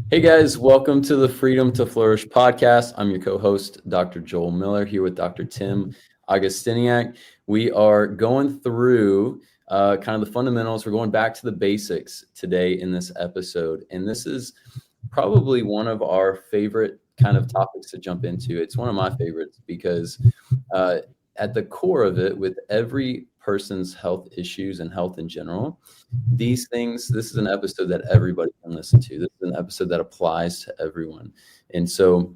Hey guys, welcome to the Freedom to Flourish podcast. I'm your co-host, Dr. Joel Miller, here with Dr. Tim Augustiniak. We are going through kind of the fundamentals. We're going back to the basics today in this episode. And this is probably one of our favorite kind of topics to jump into. It's one of my favorites because at the core of it, with every person's health issues and health in general, these things, this is an episode that everybody can listen to. This is an episode that applies to everyone. And so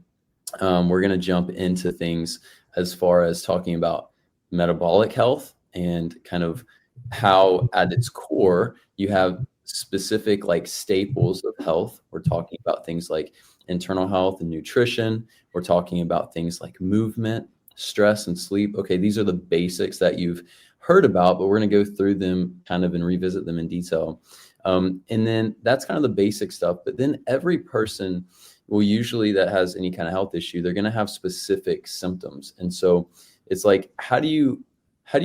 we're going to jump into things as far as talking about metabolic health and kind of how at its core you have specific like staples of health. We're talking about things like internal health and nutrition. We're talking about things like movement, stress, and sleep. Okay, these are the basics that you've heard about, but we're going to go through them kind of and revisit them in detail. And then that's kind of the basic stuff. But then every person will usually that has any kind of health issue, they're going to have specific symptoms. And so it's like, how do you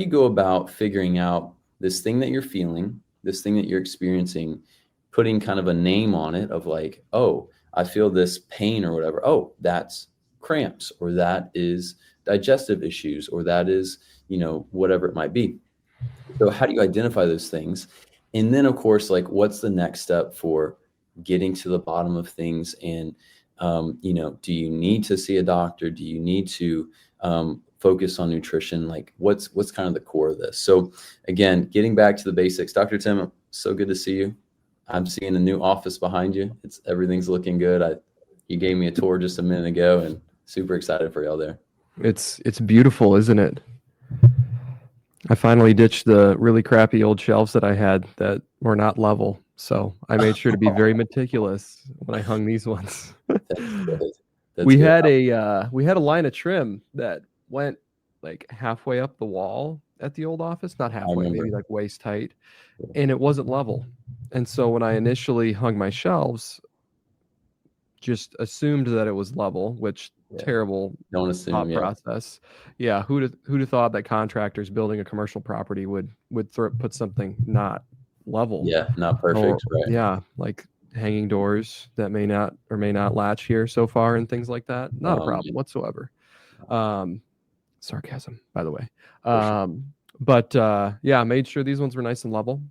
go about figuring out this thing that you're feeling, this thing that you're experiencing, putting kind of a name on it of like, oh, I feel this pain or whatever. Oh, that's cramps, or that is digestive issues, or that is, whatever it might be. So how do you identify those things? And then, of course, like, what's the next step for getting to the bottom of things? And, do you need to see a doctor? Do you need to focus on nutrition? Like, what's kind of the core of this? So again, getting back to the basics, Dr. Tim, so good to see you. I'm seeing a new office behind you. Everything's looking good. You gave me a tour just a minute ago, and super excited for y'all there. It's beautiful, isn't it? I finally ditched the really crappy old shelves that I had that were not level. So I made sure to be very meticulous when I hung these ones. We had a line of trim that went like halfway up the wall at the old office, not halfway, maybe like waist height, and it wasn't level. And so when I initially hung my shelves, just assumed that it was level, which terrible don't assume thought process. Yeah, who'd have thought that contractors building a commercial property would put something not level? Yeah, not perfect. Right. Yeah, like hanging doors that may not latch here so far and things like that. Not a problem whatsoever. Sarcasm, by the way. But yeah, made sure these ones were nice and level.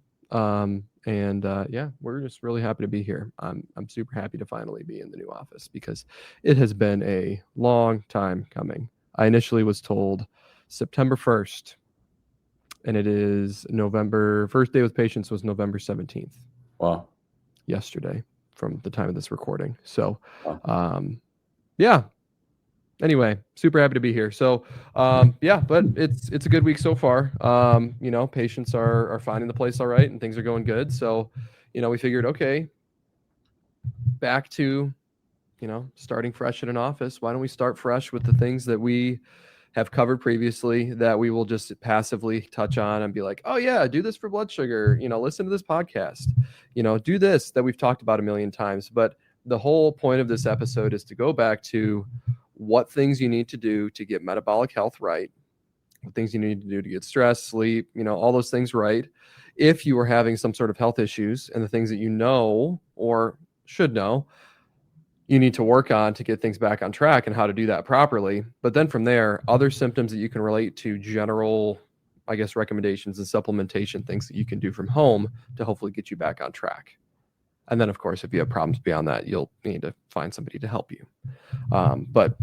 We're just really happy to be here. I'm super happy to finally be in the new office because it has been a long time coming. I initially was told September 1st, and it is November. First day with patients was November 17th. Wow. Yesterday from the time of this recording. So, yeah. Anyway, super happy to be here. So, but it's a good week so far. Patients are finding the place all right and things are going good. So, we figured, okay, back to, starting fresh in an office. Why don't we start fresh with the things that we have covered previously that we will just passively touch on and be like, oh yeah, do this for blood sugar, listen to this podcast, do this that we've talked about a million times. But the whole point of this episode is to go back to what things you need to do to get metabolic health right, what things you need to do to get stress, sleep, all those things right. If you are having some sort of health issues, and the things that you know or should know, you need to work on to get things back on track and how to do that properly. But then from there, other symptoms that you can relate to general, recommendations and supplementation, things that you can do from home to hopefully get you back on track. And then, of course, if you have problems beyond that, you'll need to find somebody to help you. But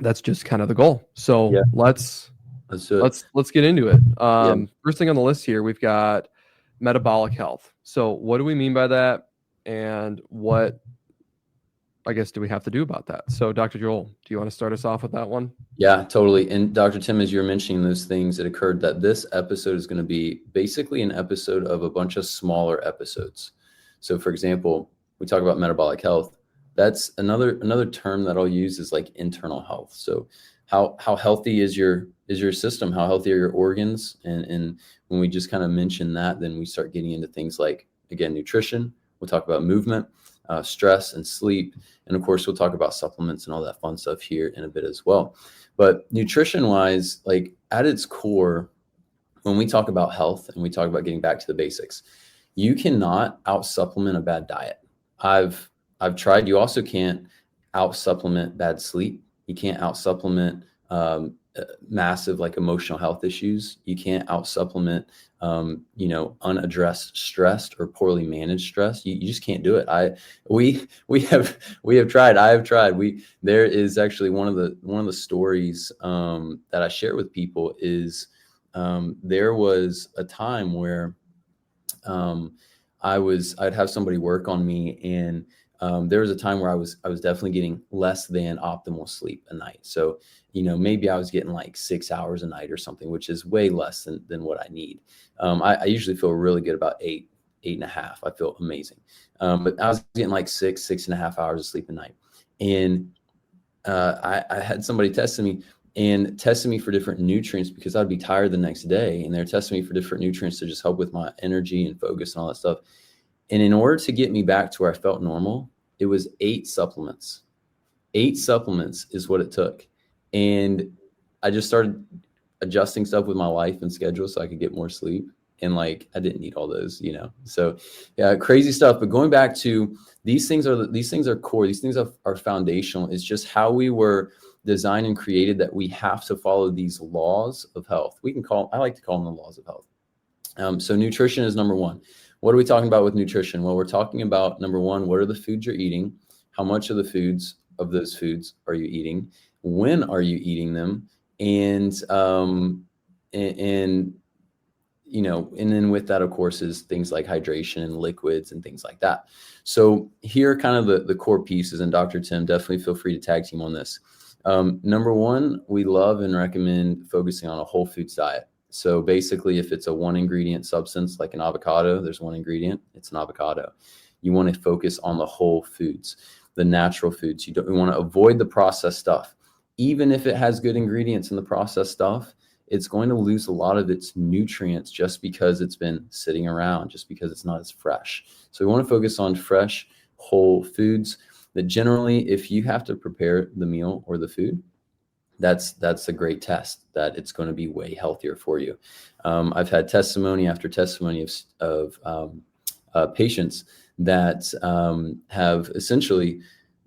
that's just kind of the goal. So let's get into it. First thing on the list here, we've got metabolic health. So what do we mean by that? And what, do we have to do about that? So Dr. Joel, do you want to start us off with that one? Yeah, totally. And Dr. Tim, as you're mentioning those things, it occurred that this episode is going to be basically an episode of a bunch of smaller episodes. So for example, we talk about metabolic health. That's another term that I'll use is like internal health. So how healthy is your system? How healthy are your organs? And when we just kind of mention that, then we start getting into things like, again, nutrition. We'll talk about movement, stress and sleep. And of course, we'll talk about supplements and all that fun stuff here in a bit as well. But nutrition wise, like at its core, when we talk about health and we talk about getting back to the basics, you cannot out supplement a bad diet. I've I've tried. You also can't out supplement bad sleep. You can't out supplement massive like emotional health issues. You can't out supplement unaddressed stress or poorly managed stress. You just can't do it. We have tried. I have tried. There is actually one of the stories that I share with people is there was a time where I'd have somebody work on me, and there was a time where I was definitely getting less than optimal sleep a night. So, maybe I was getting like 6 hours a night or something, which is way less than what I need. I usually feel really good about 8.5. I feel amazing. But I was getting like 6.5 hours of sleep a night. And I had somebody testing me for different nutrients because I'd be tired the next day. And they're testing me for different nutrients to just help with my energy and focus and all that stuff. And in order to get me back to where I felt normal, it was 8 supplements. 8 supplements is what it took. And I just started adjusting stuff with my life and schedule so I could get more sleep. And like, I didn't need all those, So yeah, crazy stuff. But going back to these things are core. These things are foundational. It's just how we were designed and created that we have to follow these laws of health. I like to call them the laws of health. So nutrition is number one. What are we talking about with nutrition? Well, we're talking about number one, what are the foods you're eating? How much of those foods are you eating? When are you eating them? And then with that, of course, is things like hydration and liquids and things like that. So here are kind of the core pieces, and Dr. Tim, definitely feel free to tag team on this. Number one, we love and recommend focusing on a whole foods diet. So basically, if it's a 1 ingredient substance like an avocado, there's 1 ingredient, it's an avocado. You want to focus on the whole foods, the natural foods. You want to avoid the processed stuff. Even if it has good ingredients in the processed stuff, it's going to lose a lot of its nutrients just because it's been sitting around, just because it's not as fresh. So we want to focus on fresh, whole foods that generally, if you have to prepare the meal or the food, that's a great test that it's going to be way healthier for you. I've had testimony after testimony of patients that have essentially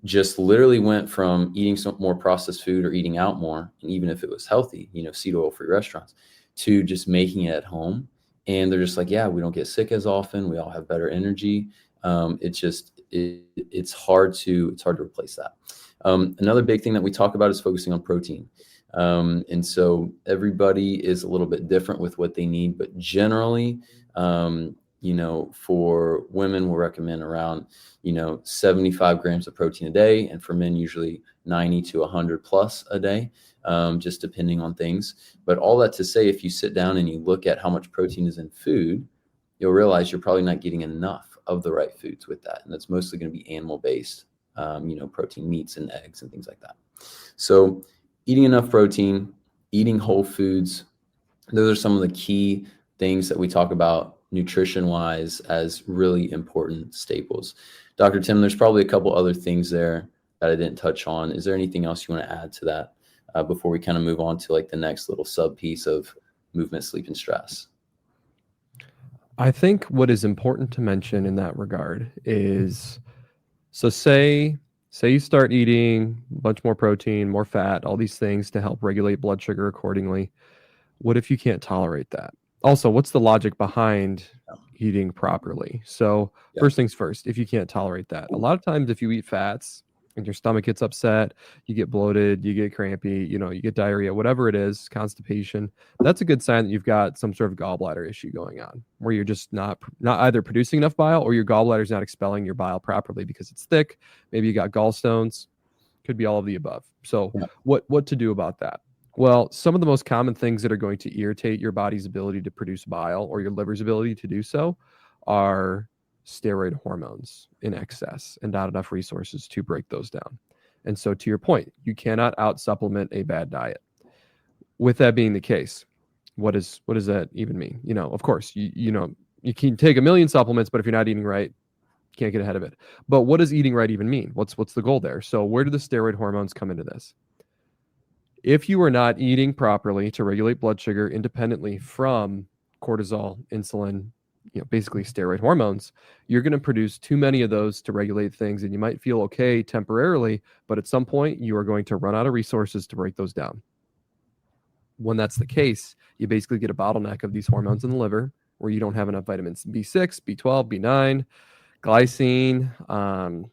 just literally went from eating some more processed food or eating out more, and even if it was healthy, seed oil-free restaurants, to just making it at home. And they're just like, yeah, we don't get sick as often. We all have better energy. It's hard to replace that. Another big thing that we talk about is focusing on protein. And so everybody is a little bit different with what they need, but generally, for women, we'll recommend around, 75 grams of protein a day. And for men, usually 90 to 100 plus a day, just depending on things. But all that to say, if you sit down and you look at how much protein is in food, you'll realize you're probably not getting enough of the right foods with that. And that's mostly going to be animal-based, protein, meats and eggs and things like that. So eating enough protein, eating whole foods, those are some of the key things that we talk about nutrition-wise as really important staples. Dr. Tim, there's probably a couple other things there that I didn't touch on. Is there anything else you want to add to that before we kind of move on to like the next little sub piece of movement, sleep, and stress? I think what is important to mention in that regard is, so say you start eating a bunch more protein, more fat, all these things to help regulate blood sugar accordingly. What if you can't tolerate that? Also, what's the logic behind eating properly? So first things first, if you can't tolerate that, a lot of times if you eat fats and your stomach gets upset, you get bloated, you get crampy, you get diarrhea, whatever it is, constipation, that's a good sign that you've got some sort of gallbladder issue going on, where you're just not either producing enough bile or your gallbladder's not expelling your bile properly because it's thick. Maybe you got gallstones, could be all of the above. So what to do about that? Well, some of the most common things that are going to irritate your body's ability to produce bile or your liver's ability to do so are steroid hormones in excess and not enough resources to break those down. And so to your point, you cannot out supplement a bad diet. With that being the case, what does that even mean? Of course, you can take a million supplements, but if you're not eating right, you can't get ahead of it. But what does eating right even mean? What's the goal there? So where do the steroid hormones come into this? If you are not eating properly to regulate blood sugar independently from cortisol, insulin, basically steroid hormones, you're going to produce too many of those to regulate things, and you might feel okay temporarily, but at some point you are going to run out of resources to break those down. When that's the case, you basically get a bottleneck of these hormones in the liver where you don't have enough vitamins B6, B12, B9, glycine.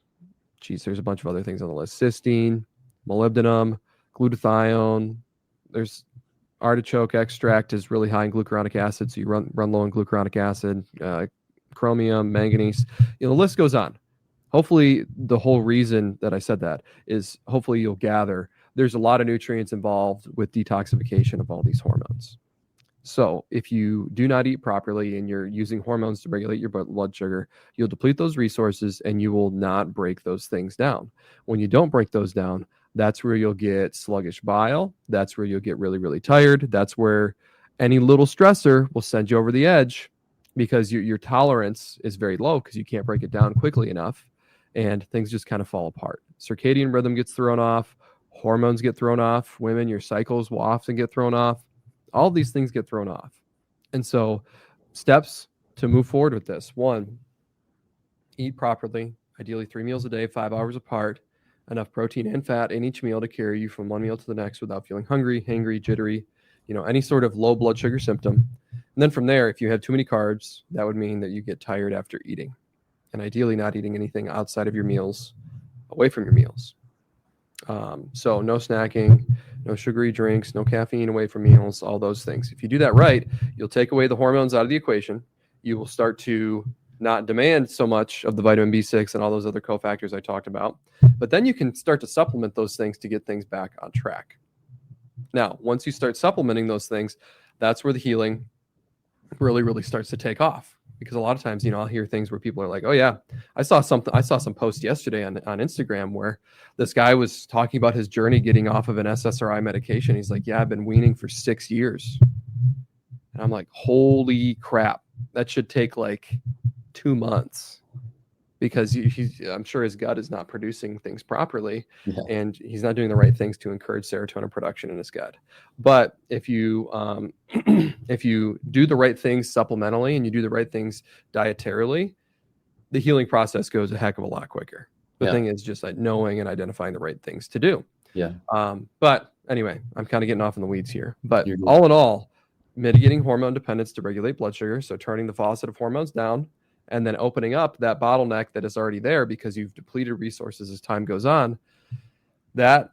There's a bunch of other things on the list: cysteine, molybdenum, glutathione. There's artichoke extract is really high in glucuronic acid, so you run low on glucuronic acid, chromium, manganese. The list goes on. Hopefully, the whole reason that I said that is hopefully you'll gather there's a lot of nutrients involved with detoxification of all these hormones. So if you do not eat properly and you're using hormones to regulate your blood sugar, you'll deplete those resources and you will not break those things down. When you don't break those down, that's where you'll get sluggish bile. That's where you'll get really, really tired. That's where any little stressor will send you over the edge because your tolerance is very low because you can't break it down quickly enough, and things just kind of fall apart. Circadian rhythm gets thrown off. Hormones get thrown off. Women, your cycles will often get thrown off. All these things get thrown off. And so steps to move forward with this: 1, eat properly, ideally 3 meals a day, 5 hours apart, enough protein and fat in each meal to carry you from one meal to the next without feeling hungry, hangry, jittery, any sort of low blood sugar symptom. And then from there, if you have too many carbs, that would mean that you get tired after eating. And ideally not eating anything outside of your meals, away from your meals. So no snacking, no sugary drinks, no caffeine away from meals, all those things. If you do that right, you'll take away the hormones out of the equation. You will start to not demand so much of the vitamin B6 and all those other cofactors I talked about. But then you can start to supplement those things to get things back on track. Now, once you start supplementing those things, that's where the healing really, really starts to take off. Because a lot of times, I'll hear things where people are like, oh yeah, I saw some post yesterday on Instagram where this guy was talking about his journey getting off of an SSRI medication. He's like, yeah, I've been weaning for 6 years. And I'm like, holy crap, that should take like 2 months, because I'm sure his gut is not producing things properly, and he's not doing the right things to encourage serotonin production in his gut. But if you if you do the right things supplementally and you do the right things dietarily, the healing process goes a heck of a lot quicker. The thing is just like knowing and identifying the right things to do. But anyway, I'm kind of getting off in the weeds here. But all in all, mitigating hormone dependence to regulate blood sugar, so turning the faucet of hormones down, and then opening up that bottleneck that is already there because you've depleted resources as time goes on, that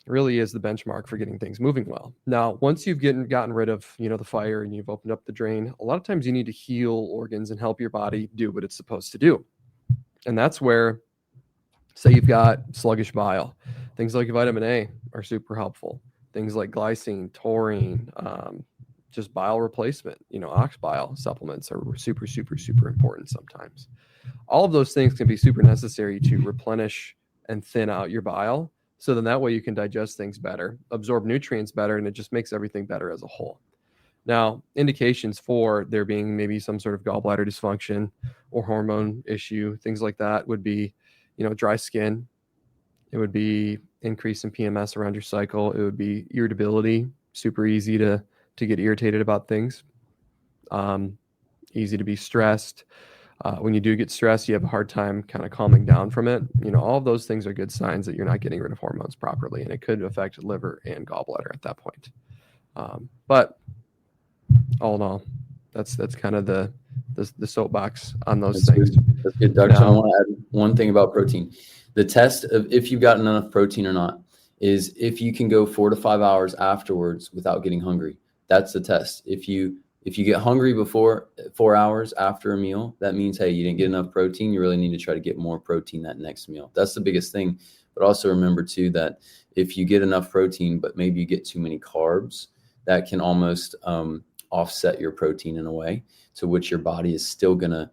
really is the benchmark for getting things moving well. Now, once you've gotten rid of, the fire and you've opened up the drain, a lot of times you need to heal organs and help your body do what it's supposed to do. And that's where, say you've got sluggish bile, things like vitamin A are super helpful. Things like glycine, taurine, just bile replacement, ox bile supplements are super, super, super important sometimes. All of those things can be super necessary to replenish and thin out your bile. So then that way you can digest things better, absorb nutrients better, and it just makes everything better as a whole. Now, indications for there being maybe some sort of gallbladder dysfunction or hormone issue, things like that would be, dry skin. It would be increase in PMS around your cycle. It would be irritability, super easy to get irritated about things, easy to be stressed. When you do get stressed, you have a hard time kind of calming down from it. All of those things are good signs that you're not getting rid of hormones properly, and it could affect liver and gallbladder at that point. But all in all, that's kind of the soapbox on those things. Good. That's good, Doug. So I want to add one thing about protein. The test of if you've gotten enough protein or not is if you can go 4 to 5 hours afterwards without getting hungry. That's the test. If you get hungry before 4 hours after a meal, that means, hey, you didn't get enough protein. You really need to try to get more protein that next meal. That's the biggest thing. But also remember too, that if you get enough protein, but maybe you get too many carbs, that can almost offset your protein in a way to which your body is still going to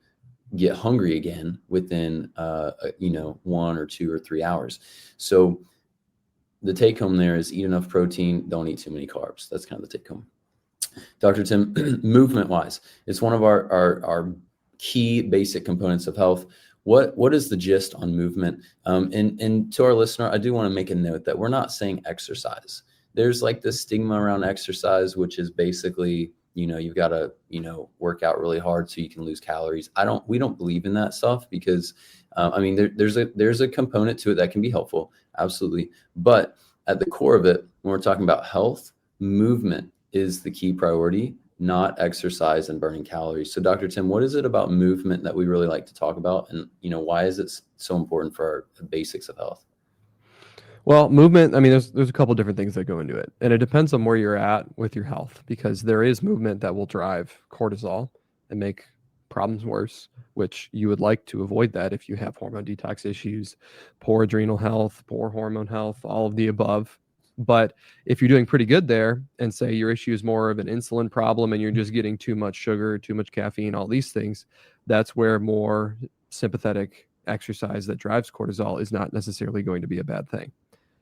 get hungry again within, 1 or 2 or 3 hours. So the take home there is eat enough protein. Don't eat too many carbs. That's kind of the take home. Dr. Tim, movement wise, it's one of our key basic components of health. What is the gist on movement? And to our listener, I do want to make a note that we're not saying exercise. There's like this stigma around exercise, which is basically you've got to, work out really hard so you can lose calories. We don't believe in that stuff because, there's a component to it that can be helpful. Absolutely. But at the core of it, when we're talking about health, movement is the key priority, not exercise and burning calories. So Dr. Tim, what is it about movement that we really like to talk about? And, why is it so important for the basics of health? Well, movement, there's a couple different things that go into it. And it depends on where you're at with your health, because there is movement that will drive cortisol and make problems worse, which you would like to avoid that if you have hormone detox issues, poor adrenal health, poor hormone health, all of the above. But if you're doing pretty good there and say your issue is more of an insulin problem and you're just getting too much sugar, too much caffeine, all these things, that's where more sympathetic exercise that drives cortisol is not necessarily going to be a bad thing.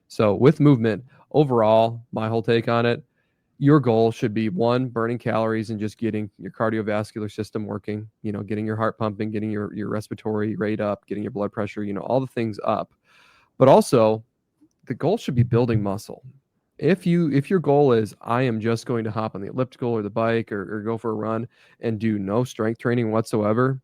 So with movement, overall, my whole take on it, your goal should be, one, burning calories and just getting your cardiovascular system working, getting your heart pumping, getting your respiratory rate up, getting your blood pressure, all the things up. But also, the goal should be building muscle. If your goal is, I am just going to hop on the elliptical or the bike or go for a run and do no strength training whatsoever,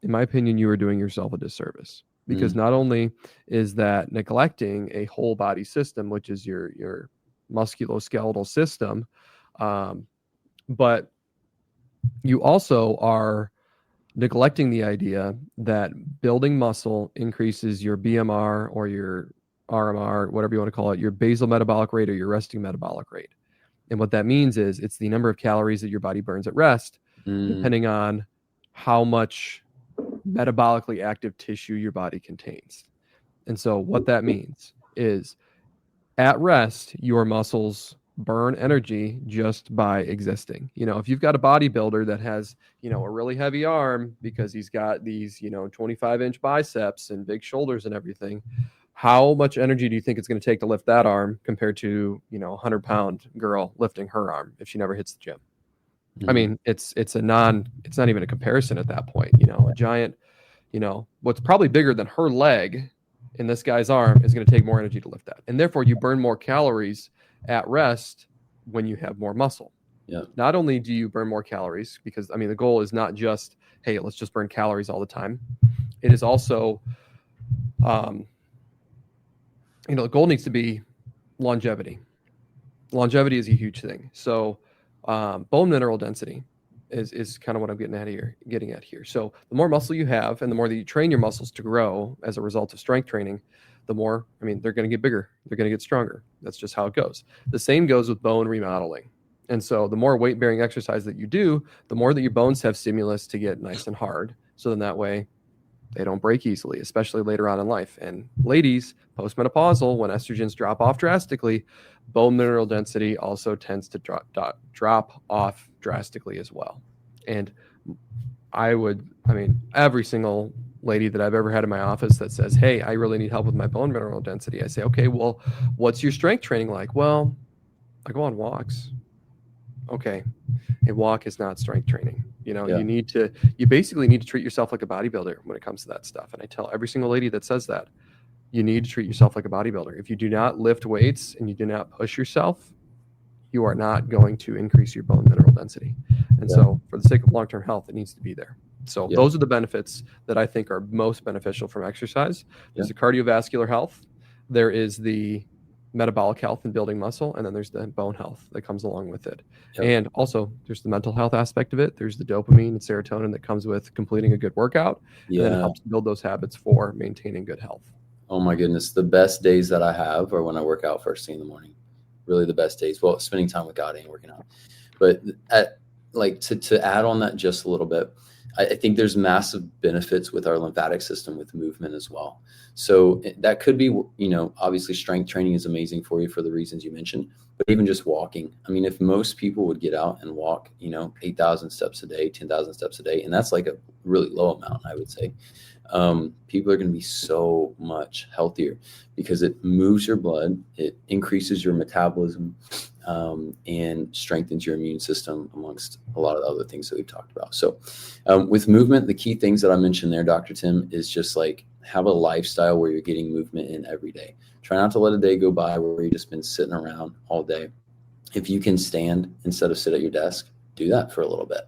in my opinion, you are doing yourself a disservice. Because not only is that neglecting a whole body system, which is your musculoskeletal system, but you also are neglecting the idea that building muscle increases your BMR or your RMR, whatever you want to call it, your basal metabolic rate or your resting metabolic rate. And what that means is it's the number of calories that your body burns at rest, depending on how much metabolically active tissue your body contains. And so what that means is at rest, your muscles burn energy just by existing. If you've got a bodybuilder that has, a really heavy arm because he's got these, 25-inch biceps and big shoulders and everything, how much energy do you think it's going to take to lift that arm compared to, a 100-pound girl lifting her arm if she never hits the gym? It's not even a comparison at that point. A giant, what's probably bigger than her leg in this guy's arm is going to take more energy to lift that. And therefore you burn more calories at rest when you have more muscle. Yeah. Not only do you burn more calories, because the goal is not just, hey, let's just burn calories all the time. It is also, the goal needs to be longevity. Longevity is a huge thing. So, bone mineral density is kind of what I'm getting at here. So the more muscle you have and the more that you train your muscles to grow as a result of strength training, the more, they're going to get bigger. They're going to get stronger. That's just how it goes. The same goes with bone remodeling. And so the more weight-bearing exercise that you do, the more that your bones have stimulus to get nice and hard. So then that way they don't break easily, especially later on in life. And ladies, postmenopausal, when estrogens drop off drastically, bone mineral density also tends to drop off drastically as well. And every single lady that I've ever had in my office that says, hey, I really need help with my bone mineral density, I say, okay, well, what's your strength training like? Well, I go on walks. Okay, a walk is not strength training. You basically need to treat yourself like a bodybuilder when it comes to that stuff. And I tell every single lady that says that, you need to treat yourself like a bodybuilder. If you do not lift weights and you do not push yourself, you are not going to increase your bone mineral density. And so for the sake of long-term health, it needs to be there. So those are the benefits that I think are most beneficial from exercise. There's the cardiovascular health. There is the metabolic health and building muscle, and then there's the bone health that comes along with it. And also there's the mental health aspect of it. There's the dopamine and serotonin that comes with completing a good workout, and then it helps build those habits for maintaining good health. Oh my goodness, the best days that I have are when I work out first thing in the morning. Really the best days. Well, spending time with God and working out. But to add on that just a little bit, I think there's massive benefits with our lymphatic system with movement as well. So that could be, obviously strength training is amazing for you for the reasons you mentioned, but even just walking. If most people would get out and walk, 8,000 steps a day, 10,000 steps a day, and that's like a really low amount, I would say. People are going to be so much healthier because it moves your blood, it increases your metabolism, and strengthens your immune system, amongst a lot of other things that we've talked about. So with movement, the key things that I mentioned there, Dr. Tim, is just like have a lifestyle where you're getting movement in every day. Try not to let a day go by where you've just been sitting around all day. If you can stand instead of sit at your desk, do that for a little bit.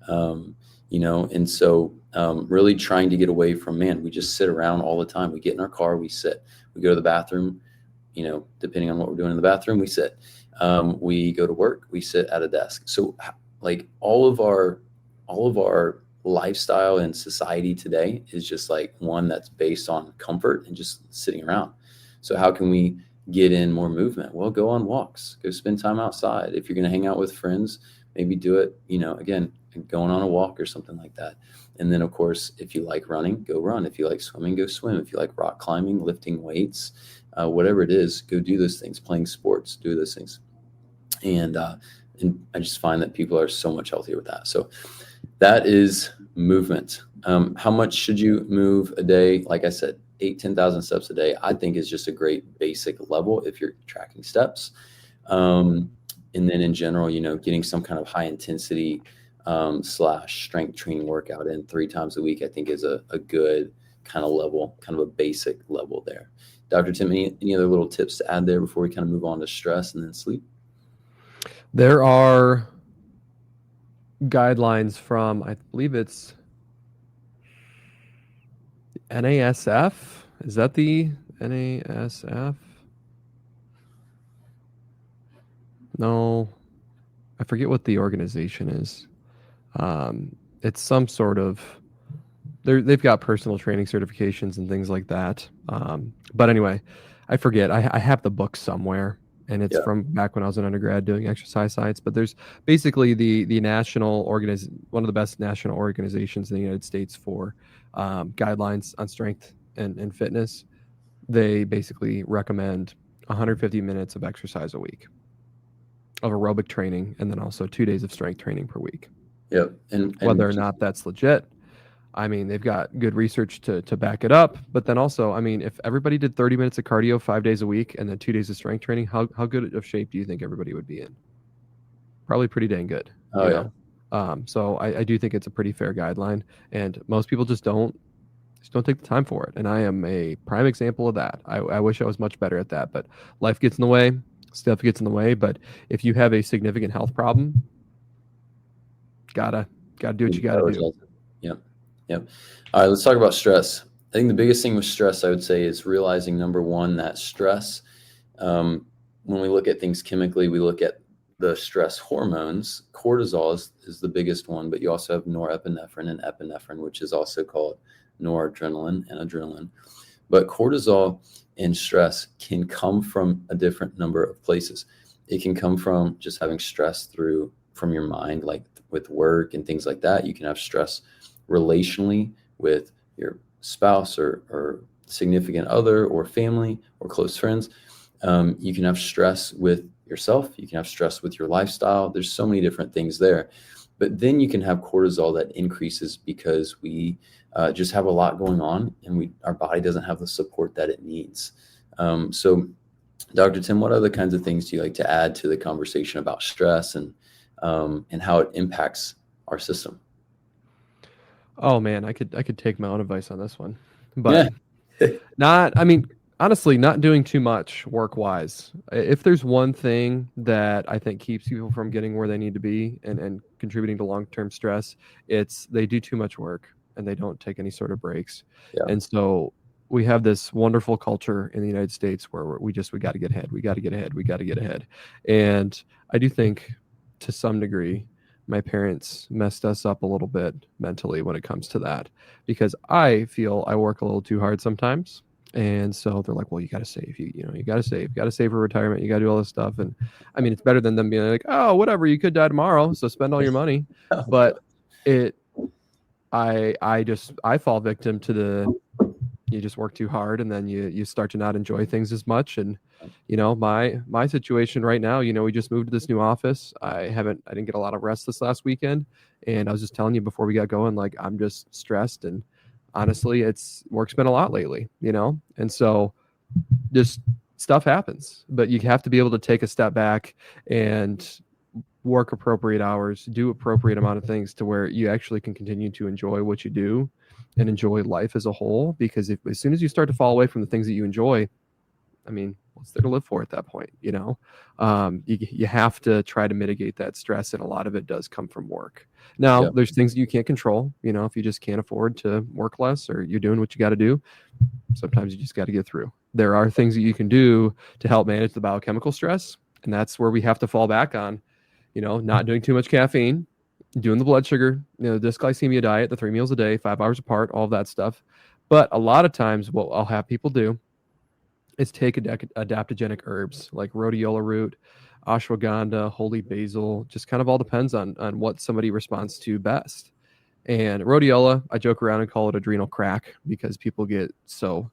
And so really trying to get away from, man, we just sit around all the time. We get in our car, we sit, we go to the bathroom, depending on what we're doing in the bathroom, we sit. We go to work, we sit at a desk. So like all of our lifestyle and society today is just like one that's based on comfort and just sitting around. So how can we get in more movement? Well, go on walks, go spend time outside. If you're going to hang out with friends, maybe do it, again, going on a walk or something like that. And then of course, if you like running, go run. If you like swimming, go swim. If you like rock climbing, lifting weights, whatever it is, go do those things. Playing sports, do those things. And I just find that people are so much healthier with that. So that is movement. How much should you move a day? Like I said, 10,000 steps a day, I think is just a great basic level if you're tracking steps. And then in general, getting some kind of high intensity / strength training workout in 3 times a week, I think is a good kind of level, kind of a basic level there. Dr. Tim, any other little tips to add there before we kind of move on to stress and then sleep? There are guidelines from, I believe it's NASF. Is that the NASF? No, I forget what the organization is. It's some sort of, they've got personal training certifications and things like that. But anyway, I forget. I have the book somewhere, and it's from back when I was an undergrad doing exercise science. But there's basically the national one of the best national organizations in the United States for guidelines on strength and fitness. They basically recommend 150 minutes of exercise a week of aerobic training, and then also 2 days of strength training per week. Yep. And whether or not that's legit, I mean, they've got good research to back it up. But then also, I mean, if everybody did 30 minutes of cardio 5 days a week and then 2 days of strength training, how good of shape do you think everybody would be in? Probably pretty dang good. Oh, yeah. So I do think it's a pretty fair guideline, and most people just don't take the time for it. And I am a prime example of that. I wish I was much better at that, but life gets in the way, stuff gets in the way. But if you have a significant health problem, gotta do what you gotta do. Yep. All right, let's talk about stress. I think the biggest thing with stress, I would say, is realizing, number one, that stress, when we look at things chemically, we look at the stress hormones. Cortisol is the biggest one, but you also have norepinephrine and epinephrine, which is also called noradrenaline and adrenaline. But cortisol and stress can come from a different number of places. It can come from just having stress from your mind, like with work and things like that. You can have stress relationally with your spouse or significant other or family or close friends. You can have stress with yourself. You can have stress with your lifestyle. There's so many different things there. But then you can have cortisol that increases because we just have a lot going on, and our body doesn't have the support that it needs. So Dr. Tim, what other kinds of things do you like to add to the conversation about stress and how it impacts our system? Oh man, I could take my own advice on this one, but honestly, not doing too much work-wise. If there's one thing that I think keeps people from getting where they need to be and contributing to long-term stress, it's they do too much work and they don't take any sort of breaks. Yeah. And so we have this wonderful culture in the United States where we got to get ahead. We got to get ahead. And I do think to some degree, my parents messed us up a little bit mentally when it comes to that, because I feel I work a little too hard sometimes. And so they're like, well, you got to save, you got to save for retirement. You got to do all this stuff. And I mean, it's better than them being like, oh, whatever, you could die tomorrow, so spend all your money. But I fall victim to you just work too hard and then you start to not enjoy things as much. And, my situation right now, we just moved to this new office. I didn't get a lot of rest this last weekend. And I was just telling you before we got going, like, I'm just stressed, and honestly, work's been a lot lately, and so just stuff happens, but you have to be able to take a step back and work appropriate hours, do appropriate amount of things to where you actually can continue to enjoy what you do and enjoy life as a whole. Because as soon as you start to fall away from the things that you enjoy, I mean, what's there to live for at that point? You have to try to mitigate that stress, and a lot of it does come from work. Now, there's things that you can't control. If you just can't afford to work less, or you're doing what you got to do, sometimes you just got to get through. There are things that you can do to help manage the biochemical stress, and that's where we have to fall back on, not doing too much caffeine, doing the blood sugar, dysglycemia diet, the 3 meals a day, 5 hours apart, all of that stuff. But a lot of times what I'll have people do is take adaptogenic herbs like rhodiola root, ashwagandha, holy basil, just kind of all depends on what somebody responds to best. And rhodiola, I joke around and call it adrenal crack because people get so,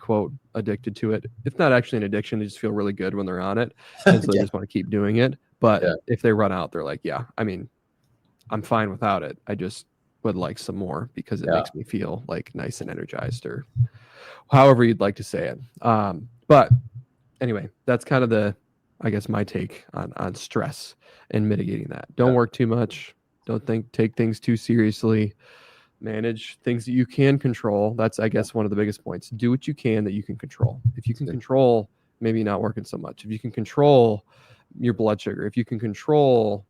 quote, addicted to it. It's not actually an addiction. They just feel really good when they're on it. And so they just want to keep doing it. But if they run out, they're like, yeah, I mean, I'm fine without it. I just would like some more because it makes me feel like nice and energized, or however you'd like to say it. But anyway, that's kind of I guess my take on stress and mitigating that. Don't work too much. Don't take things too seriously. Manage things that you can control. That's, I guess, one of the biggest points. Do what you can that you can control. If you can control maybe not working so much, if you can control your blood sugar, if you can control,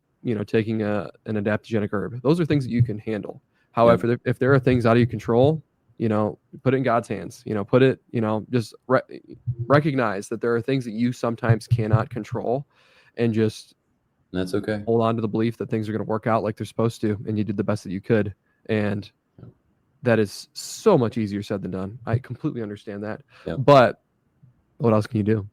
taking an adaptogenic herb, those are things that you can handle. However, if there are things out of your control, put it in God's hands, put it, just recognize that there are things that you sometimes cannot control, and just that's okay. Hold on to the belief that things are going to work out like they're supposed to, and you did the best that you could. And that is so much easier said than done. I completely understand that. But what else can you do?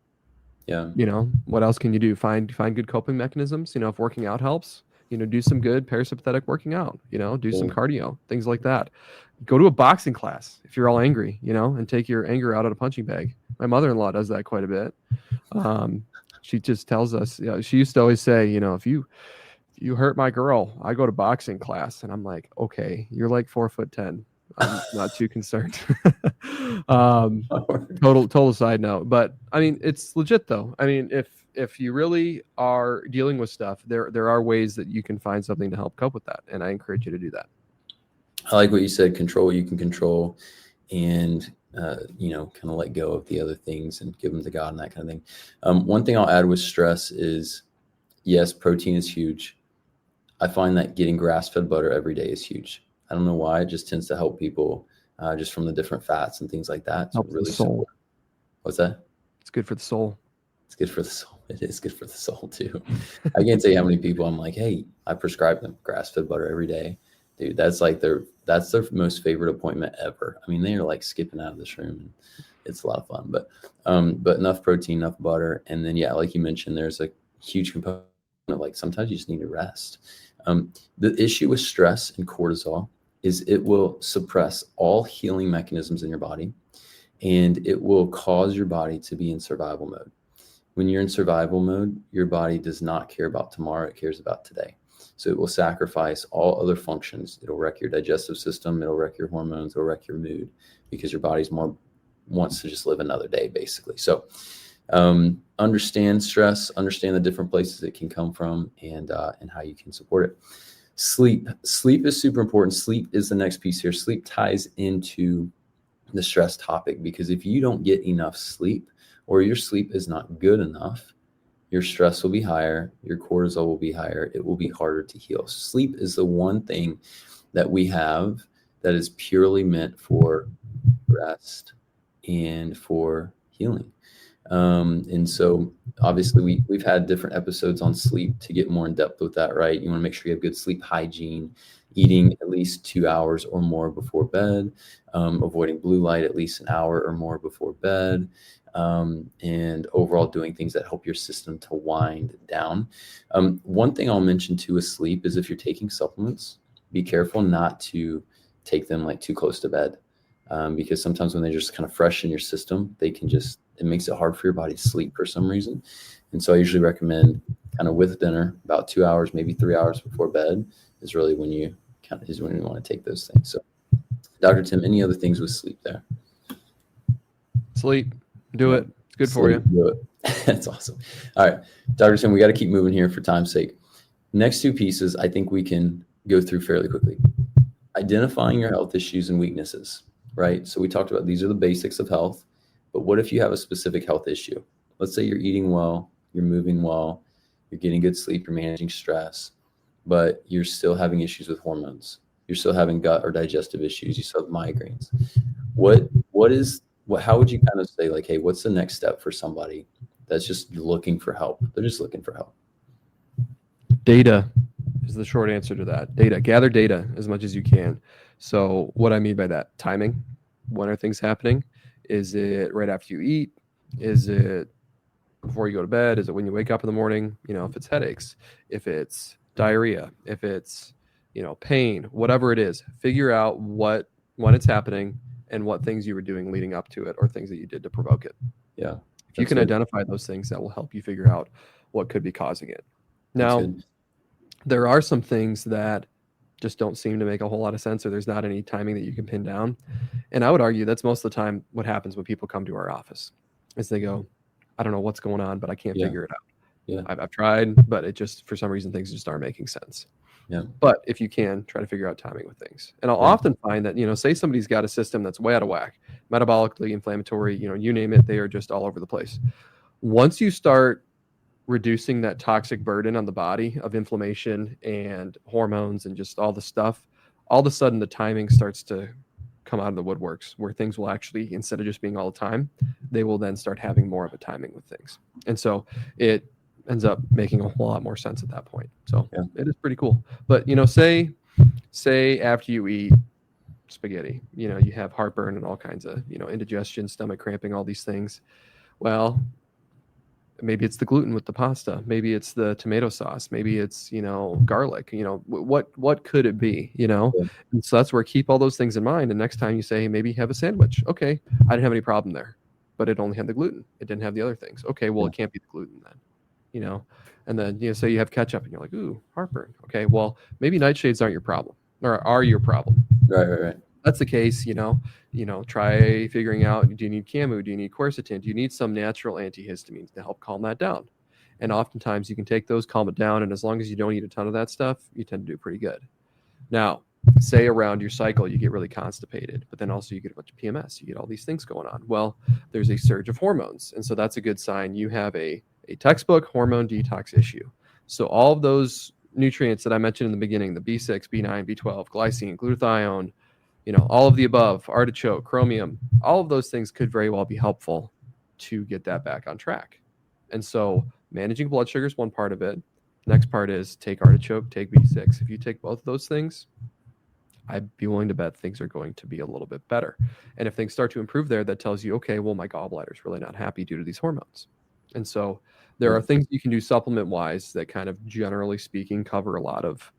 What else can you do? Find good coping mechanisms. If working out helps, do some good parasympathetic working out, do some cardio, things like that. Go to a boxing class if you're all angry, and take your anger out at a punching bag. My mother-in-law does that quite a bit. She just tells us, she used to always say, if you hurt my girl, I go to boxing class. And I'm like, okay, you're like 4'10". I'm not too concerned. Total side note, but I mean, it's legit though. I mean, if you really are dealing with stuff, there are ways that you can find something to help cope with that. And I encourage you to do that. I like what you said, control what you can control, and, kind of let go of the other things and give them to God and that kind of thing. One thing I'll add with stress is, yes, protein is huge. I find that getting grass-fed butter every day is huge. I don't know why. It just tends to help people just from the different fats and things like that. So really, soul. What's that? It's good for the soul. It's good for the soul. It is good for the soul too. I can't tell you how many people I'm like, hey, I prescribe them grass-fed butter every day. Dude, that's their most favorite appointment ever. I mean, they are like skipping out of this room, and it's a lot of fun. But enough protein, enough butter, and then like you mentioned, there's a huge component of like sometimes you just need to rest. The issue with stress and cortisol is it will suppress all healing mechanisms in your body, and it will cause your body to be in survival mode. When you're in survival mode, your body does not care about tomorrow, it cares about today. So it will sacrifice all other functions. It'll wreck your digestive system, it'll wreck your hormones, it'll wreck your mood, because your body's wants to just live another day, basically. So understand stress, understand the different places it can come from, and how you can support it. Sleep is super important. Sleep is the next piece here. Sleep ties into the stress topic, because if you don't get enough sleep, or your sleep is not good enough, your stress will be higher, your cortisol will be higher, it will be harder to heal. Sleep is the one thing that we have that is purely meant for rest and for healing. And so obviously we've had different episodes on sleep to get more in depth with that, right? You want to make sure you have good sleep hygiene, eating at least 2 hours or more before bed, avoiding blue light at least an hour or more before bed, and overall doing things that help your system to wind down. One thing I'll mention too with sleep is if you're taking supplements, be careful not to take them like too close to bed, because sometimes when they're just kind of fresh in your system, it makes it hard for your body to sleep for some reason. And so I usually recommend kind of with dinner, about 2 hours, maybe 3 hours before bed is really when you want to take those things. So Dr. Tim, any other things with sleep there? Sleep. Do it. It's good for you. Do it. That's awesome. All right, Dr. Tim, we got to keep moving here for time's sake. Next two pieces, I think we can go through fairly quickly. Identifying your health issues and weaknesses, right? So we talked about these are the basics of health. But what if you have a specific health issue? Let's say you're eating well, you're moving well, you're getting good sleep, you're managing stress, but you're still having issues with hormones. You're still having gut or digestive issues. You still have migraines. How would you kind of say, like, hey, what's the next step for somebody that's just looking for help? They're just looking for help. Data is the short answer to that. Data. Gather data as much as you can. So what I mean by that, timing. When are things happening? Is it right after you eat? Is it before you go to bed? Is it when you wake up in the morning? If it's headaches, if it's diarrhea, if it's, pain, whatever it is, figure out when it's happening and what things you were doing leading up to it or things that you did to provoke it. Yeah. If you can identify those things, that will help you figure out what could be causing it. Now, there are some things that just don't seem to make a whole lot of sense, or there's not any timing that you can pin down. And I would argue that's most of the time what happens when people come to our office is they go, I don't know what's going on, but I can't figure it out. Yeah. I've tried, but it just, for some reason, things just aren't making sense. Yeah. But if you can, try to figure out timing with things. And I'll often find that, say somebody's got a system that's way out of whack, metabolically, inflammatory, you name it, they are just all over the place. Once you start reducing that toxic burden on the body of inflammation and hormones and just all the stuff, all of a sudden the timing starts to come out of the woodworks, where things will actually, instead of just being all the time, they will then start having more of a timing with things. And so it ends up making a whole lot more sense at that point. So it is pretty cool. But, say after you eat spaghetti, you have heartburn and all kinds of, indigestion, stomach cramping, all these things. Well, maybe it's the gluten with the pasta. Maybe it's the tomato sauce. Maybe it's, garlic. What could it be, And so that's where keep all those things in mind. And next time you say, hey, maybe have a sandwich. Okay, I didn't have any problem there, but it only had the gluten. It didn't have the other things. Okay, well, it can't be the gluten then, And then, say you have ketchup and you're like, ooh, heartburn. Okay, well, maybe nightshades aren't your problem, or are your problem. Right. That's the case, try figuring out, do you need camu? Do you need quercetin? Do you need some natural antihistamines to help calm that down? And oftentimes you can take those, calm it down. And as long as you don't eat a ton of that stuff, you tend to do pretty good. Now, say around your cycle, you get really constipated, but then also you get a bunch of PMS, you get all these things going on. Well, there's a surge of hormones. And so that's a good sign you have a textbook hormone detox issue. So all of those nutrients that I mentioned in the beginning, the B6, B9, B12, glycine, glutathione, all of the above, artichoke, chromium, all of those things could very well be helpful to get that back on track. And so managing blood sugar is one part of it. Next part is take artichoke, take B6. If you take both of those things, I'd be willing to bet things are going to be a little bit better. And if things start to improve there, that tells you, okay, well, my gallbladder's really not happy due to these hormones. And so there are things you can do supplement-wise that kind of, generally speaking, cover a lot of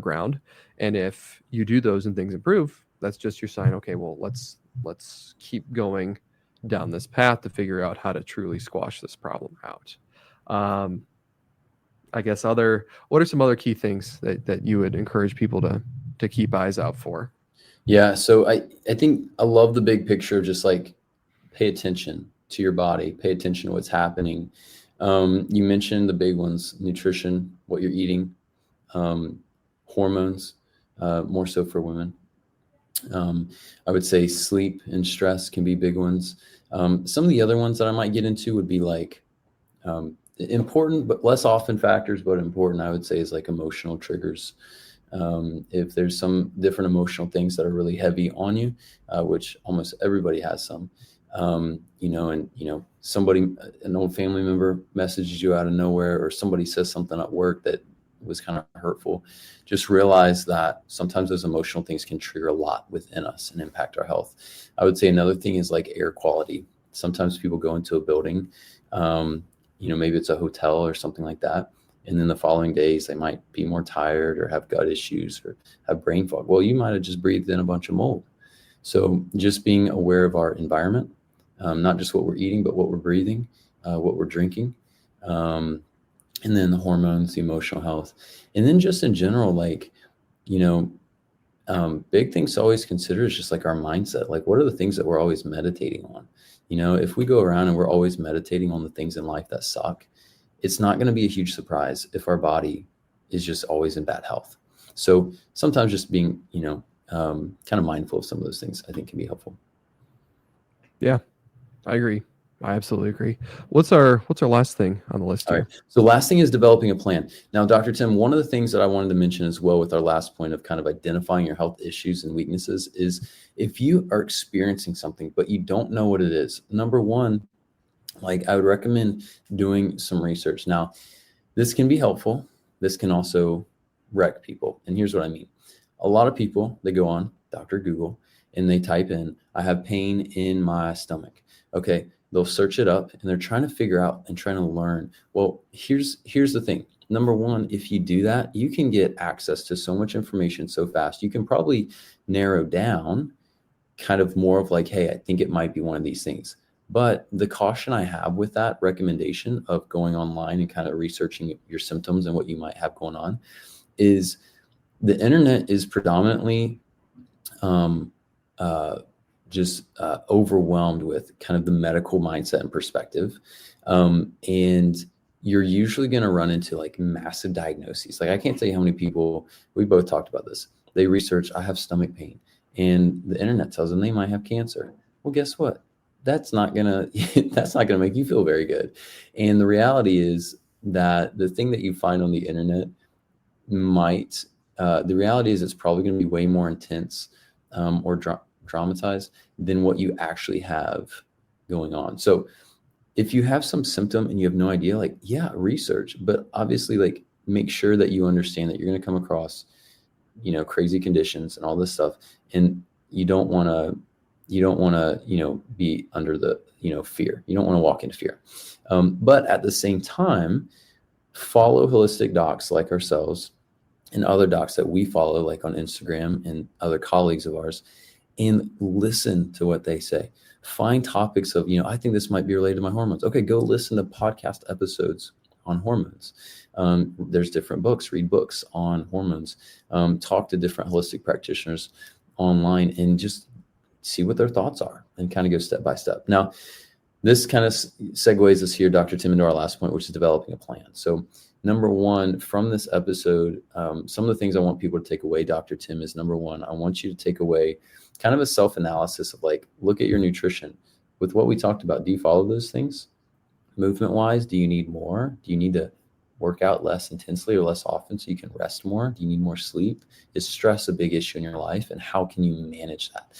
ground. And if you do those and things improve, that's just your sign. Okay, well, let's keep going down this path to figure out how to truly squash this problem out. I guess what are some other key things that you would encourage people to keep eyes out for? Yeah. So I think I love the big picture of just like pay attention to your body, pay attention to what's happening. You mentioned the big ones: nutrition, what you're eating, hormones, more so for women. I would say sleep and stress can be big ones. Some of the other ones that I might get into would be like important, but less often factors, but important, I would say, is like emotional triggers. If there's some different emotional things that are really heavy on you, which almost everybody has some, somebody, an old family member messages you out of nowhere, or somebody says something at work that was kind of hurtful, just realize that sometimes those emotional things can trigger a lot within us and impact our health. I would say another thing is like air quality. Sometimes people go into a building, maybe it's a hotel or something like that, and then the following days they might be more tired or have gut issues or have brain fog. Well, you might have just breathed in a bunch of mold. So just being aware of our environment, not just what we're eating, but what we're breathing, what we're drinking, and then the hormones, the emotional health. And then just in general, like, big things to always consider is just like our mindset. Like, what are the things that we're always meditating on? If we go around and we're always meditating on the things in life that suck, it's not going to be a huge surprise if our body is just always in bad health. So sometimes just being, kind of mindful of some of those things, I think, can be helpful. Yeah, I agree. I absolutely agree. What's our last thing on the list All here? right. So last thing is developing a plan. Now, Dr. Tim, one of the things that I wanted to mention as well with our last point of kind of identifying your health issues and weaknesses is if you are experiencing something, but you don't know what it is, number one, like I would recommend doing some research. Now, this can be helpful. This can also wreck people. And here's what I mean. A lot of people, they go on Dr. Google and they type in, I have pain in my stomach. Okay. They'll search it up and they're trying to figure out and trying to learn. Well, here's the thing. Number one, if you do that, you can get access to so much information so fast. You can probably narrow down kind of more of like, hey, I think it might be one of these things. But the caution I have with that recommendation of going online and kind of researching your symptoms and what you might have going on is the internet is predominantly overwhelmed with kind of the medical mindset and perspective. And you're usually going to run into like massive diagnoses. Like I can't tell you how many people, we both talked about this. They research, I have stomach pain, and the internet tells them they might have cancer. Well, guess what? That's not gonna make you feel very good. And the reality is that the thing that you find on the internet the reality is it's probably going to be way more intense or dramatized than what you actually have going on. So if you have some symptom and you have no idea, like, yeah, research, but obviously like make sure that you understand that you're going to come across, crazy conditions and all this stuff. And you don't want to, be under the, fear. You don't want to walk into fear. But at the same time, follow holistic docs like ourselves and other docs that we follow, like on Instagram and other colleagues of ours, and listen to what they say. Find topics of, I think this might be related to my hormones. Okay, go listen to podcast episodes on hormones. There's different books, read books on hormones, talk to different holistic practitioners online and just see what their thoughts are and kind of go step by step. Now, this kind of segues us here, Dr. Tim, into our last point, which is developing a plan. So number one, from this episode, some of the things I want people to take away, Dr. Tim, is number one, I want you to take away kind of a self-analysis of like, look at your nutrition. With what we talked about, do you follow those things? Movement-wise, do you need more? Do you need to work out less intensely or less often so you can rest more? Do you need more sleep? Is stress a big issue in your life? And how can you manage that?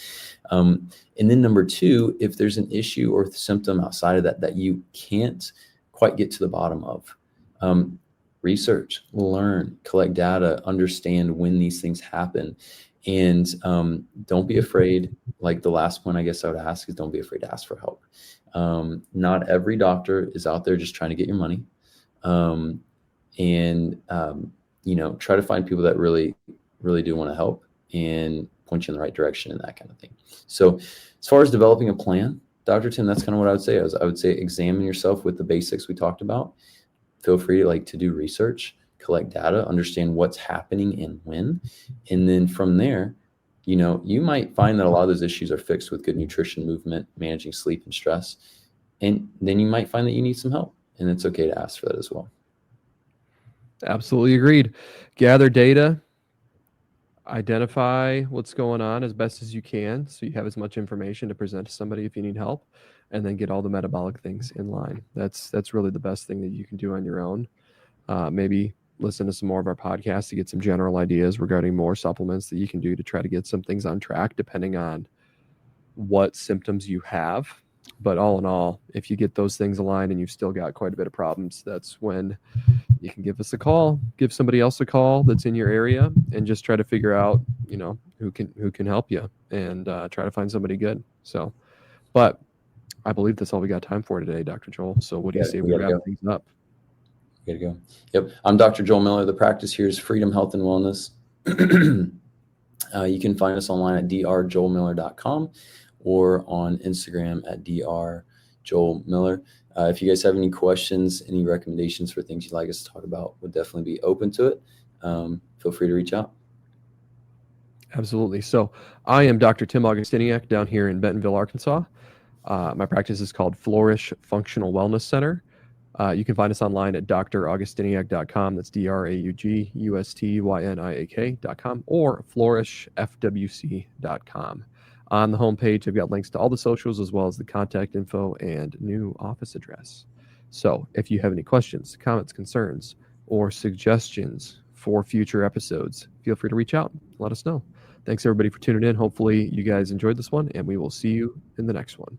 And then number two, if there's an issue or symptom outside of that you can't quite get to the bottom of, research, learn, collect data, understand when these things happen. And don't be afraid. Like the last point I guess I would ask is don't be afraid to ask for help. Not every doctor is out there just trying to get your money. Try to find people that really, really do want to help and point you in the right direction and that kind of thing. So as far as developing a plan, Dr. Tim, that's kind of what I would say. I would say examine yourself with the basics we talked about. Feel free to do research, collect data, understand what's happening and when. And then from there, you might find that a lot of those issues are fixed with good nutrition, movement, managing sleep and stress. And then you might find that you need some help, and it's okay to ask for that as well. Absolutely agreed. Gather data, identify what's going on as best as you can so you have as much information to present to somebody if you need help, and then get all the metabolic things in line. That's really the best thing that you can do on your own. Maybe listen to some more of our podcasts to get some general ideas regarding more supplements that you can do to try to get some things on track depending on what symptoms you have. But all in all, if you get those things aligned and you've still got quite a bit of problems, that's when you can give us a call, give somebody else a call that's in your area, and just try to figure out, who can help you and try to find somebody good. So, but I believe that's all we got time for today, Dr. Joel. So what do you say we wrap things up? We gotta go. Yep. I'm Dr. Joel Miller. The practice here is Freedom Health and Wellness. You can find us online at drjoelmiller.com or on Instagram at drjoelmiller. If you guys have any questions, any recommendations for things you'd like us to talk about, we'll definitely be open to it. Feel free to reach out. Absolutely. So I am Dr. Tim Augustiniak down here in Bentonville, Arkansas. My practice is called Flourish Functional Wellness Center. You can find us online at draugustiniak.com. That's draugustiniak.com or flourishfwc.com. On the homepage, I've got links to all the socials as well as the contact info and new office address. So if you have any questions, comments, concerns, or suggestions for future episodes, feel free to reach out. Let us know. Thanks everybody for tuning in. Hopefully you guys enjoyed this one, and we will see you in the next one.